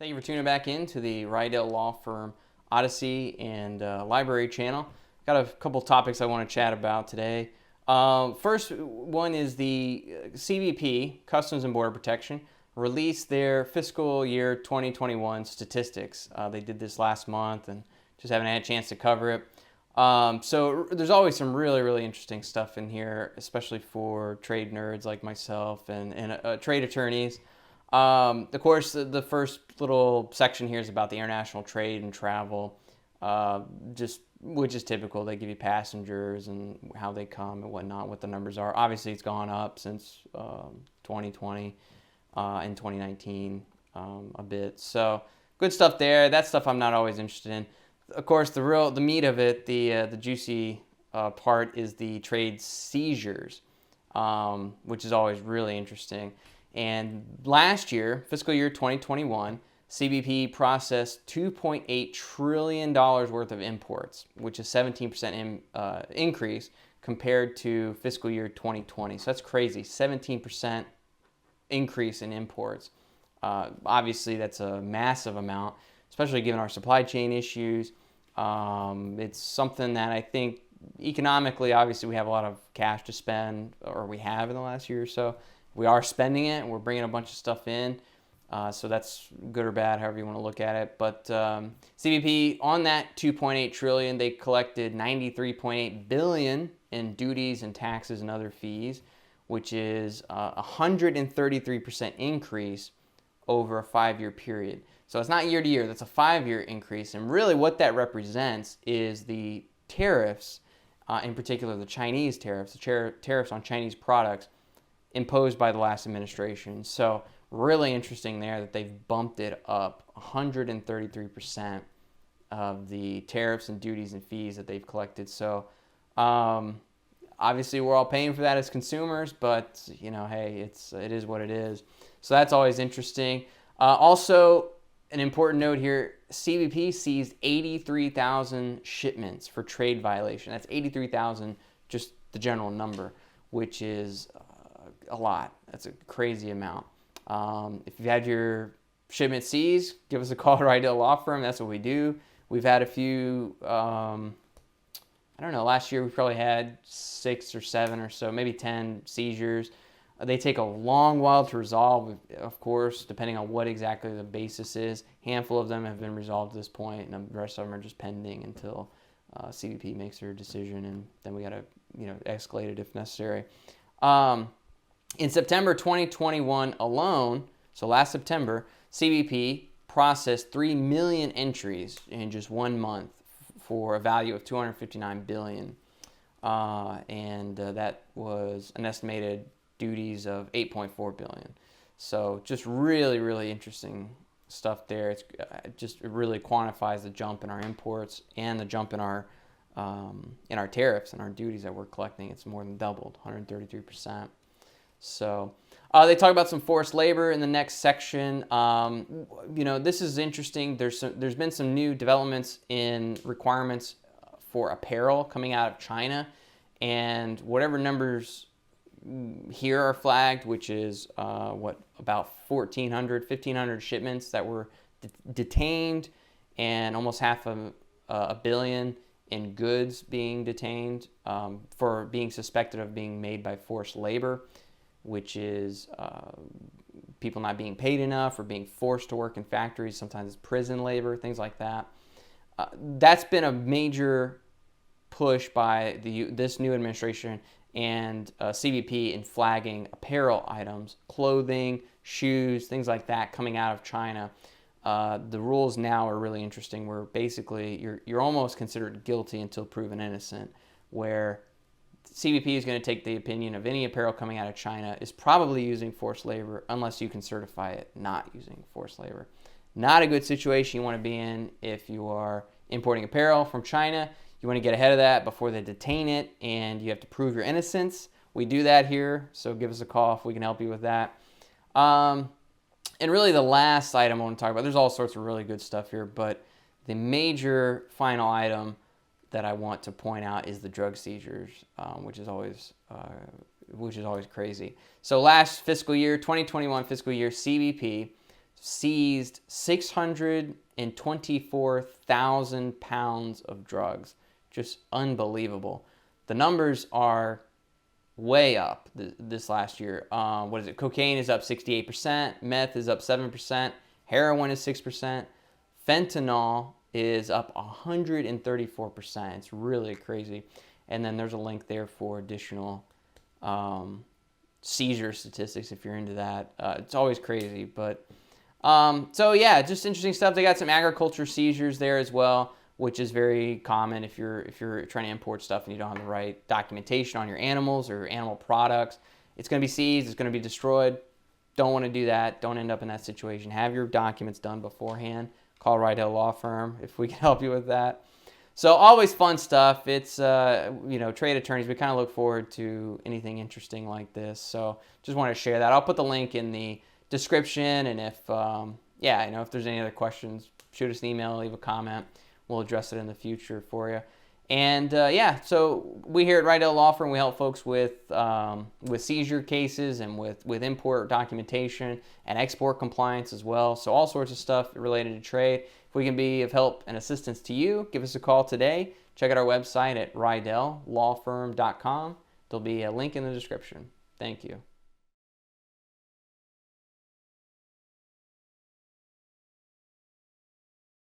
Thank you for tuning back in to the Reidel Law Firm Odyssey and Library channel. Got a couple topics I want to chat about today. First one is the CBP, Customs and Border Protection, released their fiscal year 2021 statistics. They did this last month and just haven't had a chance to cover it. So there's always some really interesting stuff in here, especially for trade nerds like myself and trade attorneys. Of course, the first little section here is about the international trade and travel, which is typical. They give you passengers and how they come and whatnot, what the numbers are. Obviously, it's gone up since 2020 and 2019 a bit. So good stuff there. That stuff I'm not always interested in. Of course, the meat of it, the juicy part is the trade seizures, which is always really interesting. And last year, fiscal year 2021, CBP processed $2.8 trillion worth of imports, which is 17% increase compared to fiscal year 2020. So that's crazy, 17% increase in imports. Obviously, that's a massive amount, especially given our supply chain issues. It's something that I think economically, obviously, we have a lot of cash to spend, or we have in the last year or so. We are spending it, and we're bringing a bunch of stuff in. So that's good or bad, however you want to look at it. But CBP, on that $2.8 trillion, they collected $93.8 billion in duties and taxes and other fees, which is a 133% increase over a 5-year period. So it's not year to year, that's a 5-year increase. And really what that represents is the tariffs, in particular the Chinese tariffs, the tariffs on Chinese products imposed by the last administration. So really interesting there that they've bumped it up 133% of the tariffs and duties and fees that they've collected. So obviously we're all paying for that as consumers, but you know, hey, it is what it is. So that's always interesting. Also, an important note here, CBP seized 83,000 shipments for trade violation. That's 83,000, just the general number, which is a lot. That's a crazy amount. If you've had your shipment seized, give us a call at Reidel Law Firm. That's what we do. We've had a few, I don't know, last year we probably had 6 or 7 or so, maybe 10 seizures. They take a long while to resolve, of course, depending on what exactly the basis is. A handful of them have been resolved at this point, and the rest of them are just pending until CBP makes their decision, and then we got to, escalate it if necessary. In September 2021 alone, so last September, CBP processed 3 million entries in just 1 month for a value of $259 billion, and that was an estimated duties of $8.4 billion. So just really interesting stuff there. It really quantifies the jump in our imports and the jump in our tariffs and our duties that we're collecting. It's more than doubled, 133%. So they talk about some forced labor in the next section. This is interesting. There's been some new developments in requirements for apparel coming out of China, and whatever numbers here are flagged, which is about 1,500 shipments that were detained, and almost half a billion in goods being detained for being suspected of being made by forced labor, which is people not being paid enough or being forced to work in factories. Sometimes it's prison labor, things like that. That's been a major push by this new administration and CBP in flagging apparel items, clothing, shoes, things like that coming out of China. The rules now are really interesting, where basically you're almost considered guilty until proven innocent, where CBP is going to take the opinion of any apparel coming out of China is probably using forced labor unless you can certify it not using forced labor. Not a good situation you want to be in if you are importing apparel from China. You want to get ahead of that before they detain it, and you have to prove your innocence. We do that here, so give us a call if we can help you with that. And really the last item I want to talk about, there's all sorts of really good stuff here, but the major final item that I want to point out is the drug seizures, which is always crazy. So last fiscal year, 2021 fiscal year, CBP seized 624,000 pounds of drugs. Just unbelievable. The numbers are way up this last year. What is it? Cocaine is up 68%. Meth is up 7%. Heroin is 6%. Fentanyl is up 134%. It's really crazy. And then there's a link there for additional seizure statistics if you're into that. It's always crazy. But so yeah, just interesting stuff. They got some agriculture seizures there as well, which is very common if you're trying to import stuff and you don't have the right documentation on your animals or animal products. It's going to be seized. It's going to be destroyed. Don't want to do that. Don't end up in that situation. Have your documents done beforehand. Call Reidel Law Firm if we can help you with that. So always fun stuff. It's, trade attorneys, we kind of look forward to anything interesting like this. So just want to share that. I'll put the link in the description. And if, if there's any other questions, shoot us an email, leave a comment. We'll address it in the future for you. And so we here at Reidel Law Firm, we help folks with seizure cases and with import documentation and export compliance as well. So all sorts of stuff related to trade. If we can be of help and assistance to you, give us a call today. Check out our website at ReidelLawFirm.com. There'll be a link in the description. Thank you.